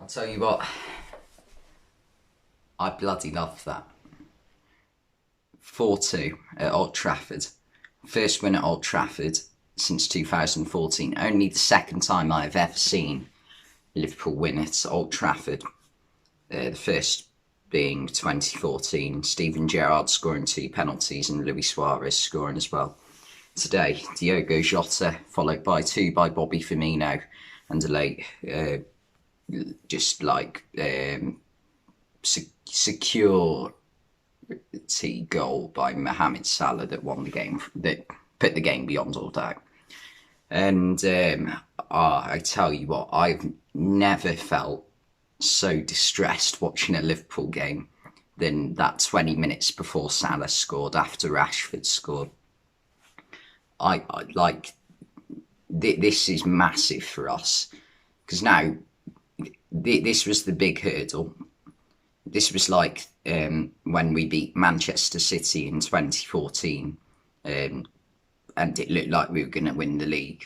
Tell you what, I bloody love that. 4-2 at Old Trafford. First win at Old Trafford since 2014. Only the second time I've ever seen Liverpool win at Old Trafford. The first being 2014, Steven Gerrard scoring 2 penalties and Luis Suarez scoring as well. Today, Diogo Jota, followed by 2 by Bobby Firmino, and a late security goal by Mohamed Salah that won the game, that put the game beyond all doubt. And I tell you what, I've never felt so distressed watching a Liverpool game than that 20 minutes before Salah scored, after Rashford scored. I like this is massive for us, because now this was the big hurdle. This was like when we beat Manchester City in 2014, and it looked like we were going to win the league.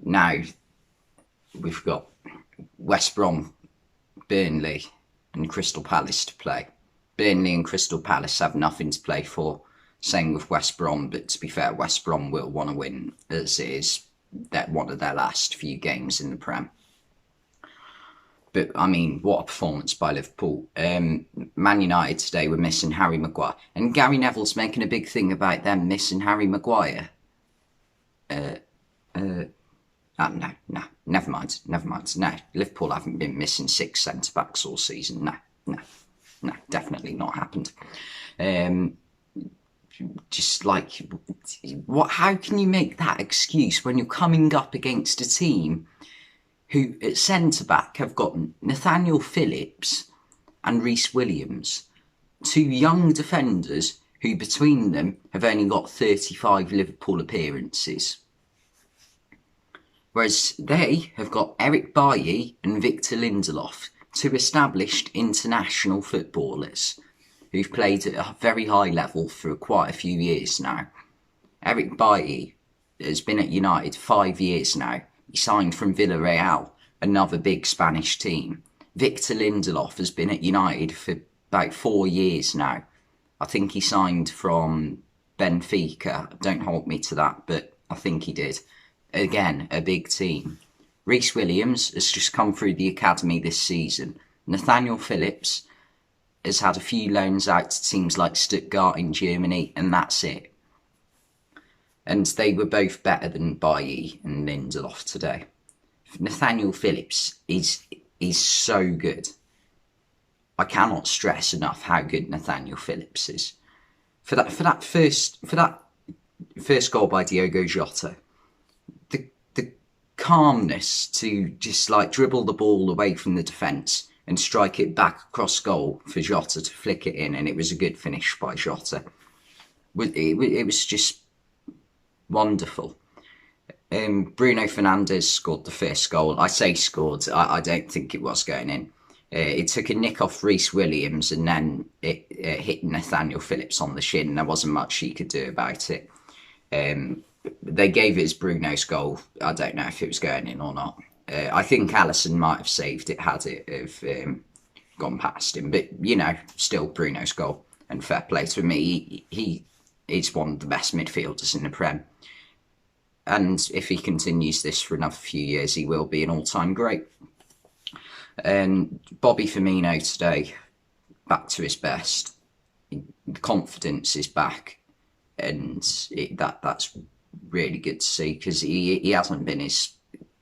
Now we've got West Brom, Burnley and Crystal Palace to play. Burnley and Crystal Palace have nothing to play for. Same with West Brom, but to be fair, West Brom will want to win, as it is that one of their last few games in the Prem. But I mean, what a performance by Liverpool. Man United today were missing Harry Maguire, and Gary Neville's making a big thing about them missing Harry Maguire. No, never mind. No, Liverpool haven't been missing 6 centre-backs all season. No, definitely not happened. Just like, what? How can you make that excuse when you're coming up against a team who at centre-back have got Nathaniel Phillips and Reece Williams, 2 young defenders who between them have only got 35 Liverpool appearances? Whereas they have got Eric Bailly and Victor Lindelof, 2 established international footballers who've played at a very high level for quite a few years now. Eric Bailly has been at United 5 years now. He signed from Villarreal, another big Spanish team. Victor Lindelof has been at United for about 4 years now. I think he signed from Benfica. Don't hold me to that, but I think he did. Again, a big team. Reece Williams has just come through the academy this season. Nathaniel Phillips has had a few loans out to teams like Stuttgart in Germany, and that's it. And they were both better than Bailly and Lindelof today. Nathaniel Phillips is so good. I cannot stress enough how good Nathaniel Phillips is. For that first goal by Diogo Jota, the calmness to just like dribble the ball away from the defence and strike it back across goal for Jota to flick it in, and it was a good finish by Jota. It was just wonderful. Bruno Fernandes scored the first goal. I say scored, I don't think it was going in. It took a nick off Reece Williams, and then it hit Nathaniel Phillips on the shin. There wasn't much he could do about it. They gave it as Bruno's goal. I don't know if it was going in or not. I think Alisson might have saved it had it have gone past him. But, still Bruno's goal. And fair play to me. He's one of the best midfielders in the Prem. And if he continues this for another few years, he will be an all-time great. And Bobby Firmino today, back to his best. The confidence is back. And that's really good to see, because he hasn't been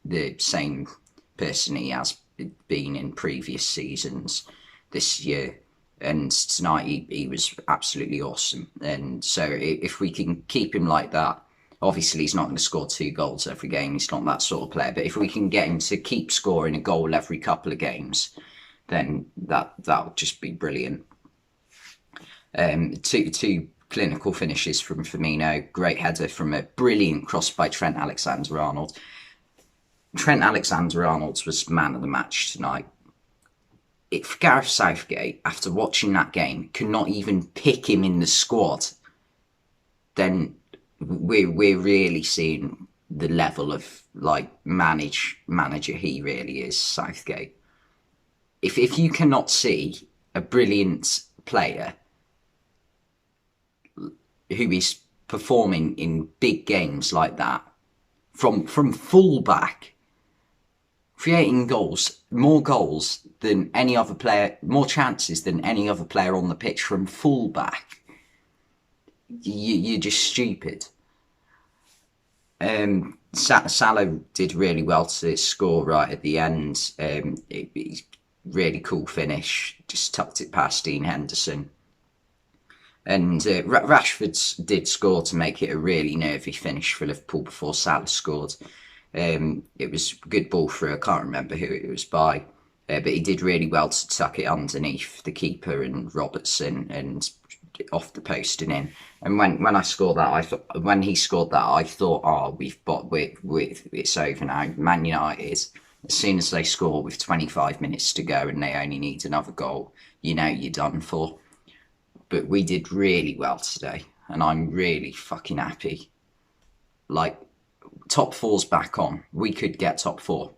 the same person he has been in previous seasons this year. And tonight he was absolutely awesome. And so if we can keep him like that, obviously he's not going to score 2 goals every game. He's not that sort of player. But if we can get him to keep scoring a goal every couple of games, then that'll just be brilliant. Two clinical finishes from Firmino. Great header from a brilliant cross by Trent Alexander-Arnold. Trent Alexander-Arnold was man of the match tonight. If Gareth Southgate, after watching that game, could not even pick him in the squad, then we're really seeing the level of manager he really is, Southgate. if you cannot see a brilliant player who is performing in big games like that, from full back, creating goals than any other player, more chances than any other player on the pitch from full back, you're just stupid. Salah did really well to score right at the end. Really cool finish, just tucked it past Dean Henderson. And Rashford did score to make it a really nervy finish for Liverpool before Salah scored. It was a good ball through. I can't remember who it was by, but he did really well to tuck it underneath the keeper and Robertson and off the post and in. And when I scored that, when he scored that, I thought, oh, it's over now. Man United, as soon as they score with 25 minutes to go and they only need another goal, you're done for. But we did really well today, and I'm really fucking happy. Like, top four's back on. We could get top four.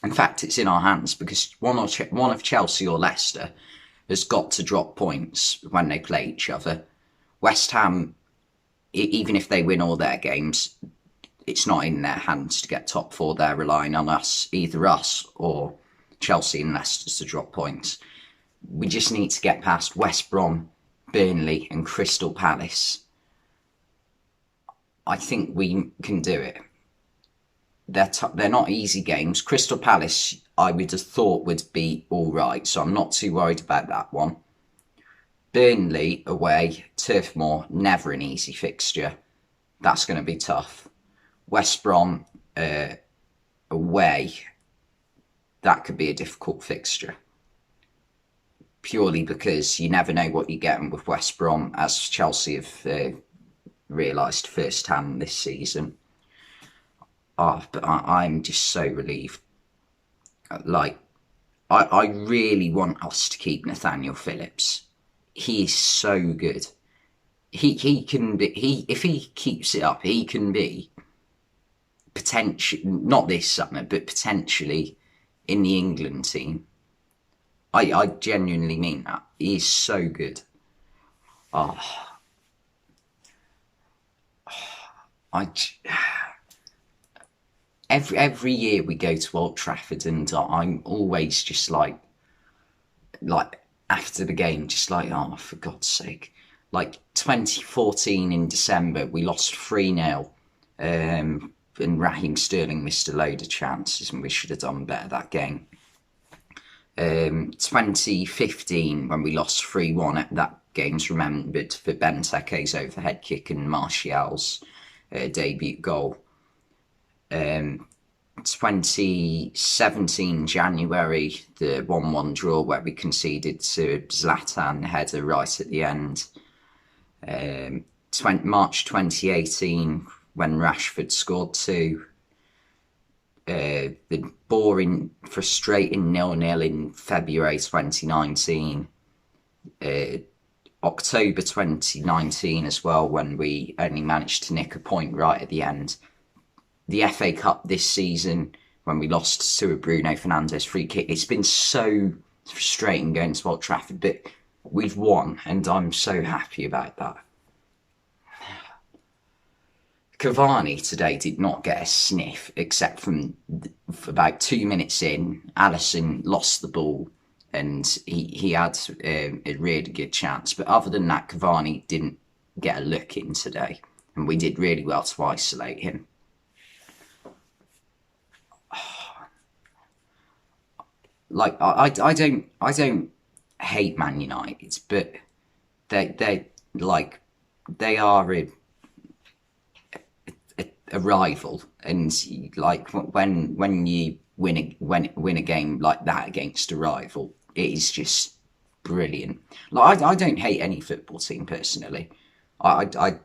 In fact, it's in our hands because one of Chelsea or Leicester has got to drop points when they play each other. West Ham, even if they win all their games, it's not in their hands to get top four. They're relying on either us or Chelsea and Leicester to drop points. We just need to get past West Brom, Burnley and Crystal Palace. I think we can do it. They're not easy games. Crystal Palace, I would have thought would be all right, so I'm not too worried about that one. Burnley away, Turf Moor, never an easy fixture. That's going to be tough. West Brom away, that could be a difficult fixture. Purely because you never know what you're getting with West Brom, as Chelsea have realised firsthand this season. But I'm just so relieved. Like, I really want us to keep Nathaniel Phillips. He is so good. He can be, if he keeps it up, he can be potentially, not this summer, but potentially in the England team. I genuinely mean that. He is so good. Every year we go to Old Trafford, and I'm always just like after the game, just like, oh, for God's sake. Like 2014 in December, we lost 3-0, and Raheem Sterling missed a load of chances, and we should have done better that game. 2015, when we lost 3-1, that game's remembered for Benteke's overhead kick and Martial's debut goal. 2017 January, the 1-1 draw where we conceded to Zlatan header right at the end. March 2018, when Rashford scored 2. The boring, frustrating 0-0 in February 2019. October 2019 as well, when we only managed to nick a point right at the end. The FA Cup this season, when we lost to a Bruno Fernandes free kick. It's been so frustrating going to Old Trafford, but we've won, and I'm so happy about that. Cavani today did not get a sniff, except from about 2 minutes in. Alisson lost the ball, and he had a really good chance. But other than that, Cavani didn't get a look in today, and we did really well to isolate him. Like, I don't hate Man United, but they are a rival, and like when you win a game like that against a rival, it is just brilliant. Like, I don't hate any football team personally. I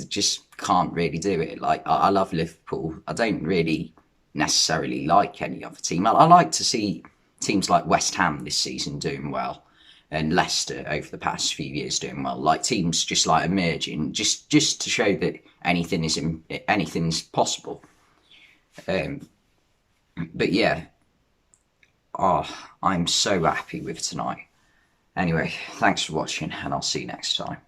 just can't really do it. Like, I love Liverpool. I don't really necessarily like any other team. I like to see teams like West Ham this season doing well, and Leicester over the past few years doing well. Like, teams just like emerging, just to show that anything's possible. But yeah, Oh, I'm so happy with tonight. Anyway, thanks for watching, and I'll see you next time.